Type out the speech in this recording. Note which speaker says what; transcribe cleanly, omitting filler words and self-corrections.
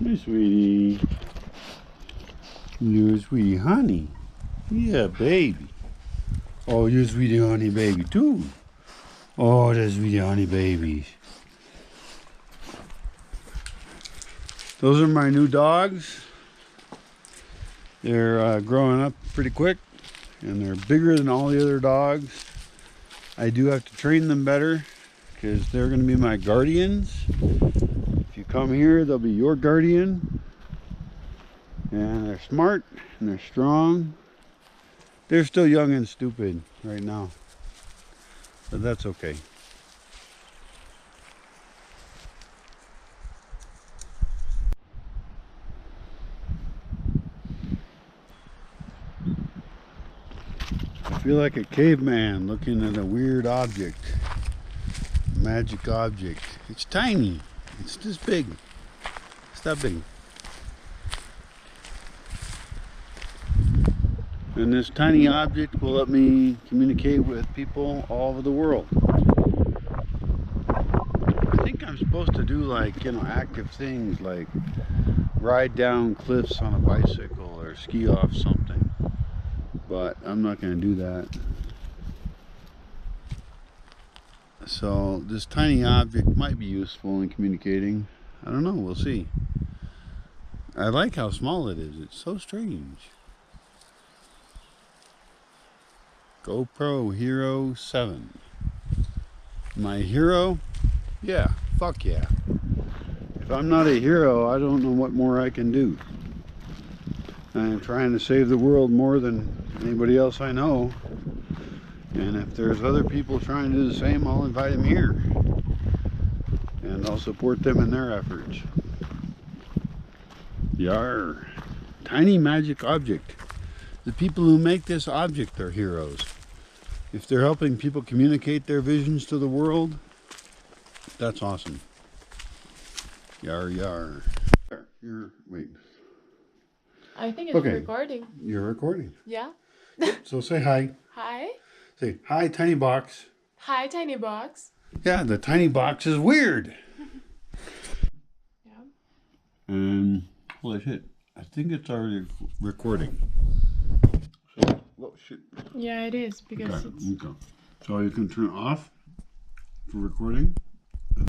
Speaker 1: Hey, sweetie. You're sweetie honey. Yeah, baby. Oh, you're sweetie honey baby too. Oh, that's sweetie honey babies. Those are my new dogs. They're growing up pretty quick, and they're bigger than all the other dogs. I do have to train them better because they're going to be my guardians. If you come here, they'll be your guardian. And they're smart and they're strong. They're still young and stupid right now, but that's okay. I feel like a caveman looking at a weird object, magic object. It's tiny. It's this big. It's that big. And this tiny object will let me communicate with people all over the world. I think I'm supposed to do, like, active things like ride down cliffs on a bicycle or ski off something. But I'm not going to do that. So this tiny object might be useful in communicating. I don't know, we'll see. I like how small it is. It's so strange. GoPro HERO7. My hero? Yeah, fuck yeah. If I'm not a hero, I don't know what more I can do. I'm trying to save the world more than anybody else I know. And if there's other people trying to do the same, I'll invite them here. And I'll support them in their efforts. Yar. Tiny magic object. The people who make this object are heroes. If they're helping people communicate their visions to the world, that's awesome. Yar, yar. Wait.
Speaker 2: I think it's recording.
Speaker 1: You're recording.
Speaker 2: Yeah.
Speaker 1: So say hi.
Speaker 2: Hi.
Speaker 1: Say, hi, tiny box.
Speaker 2: Hi, tiny box.
Speaker 1: Yeah, the tiny box is weird.
Speaker 2: Yeah.
Speaker 1: Holy shit. I think it's already recording. So, oh shit.
Speaker 2: Yeah, it is because it's...
Speaker 1: Okay. So you can turn it off for recording.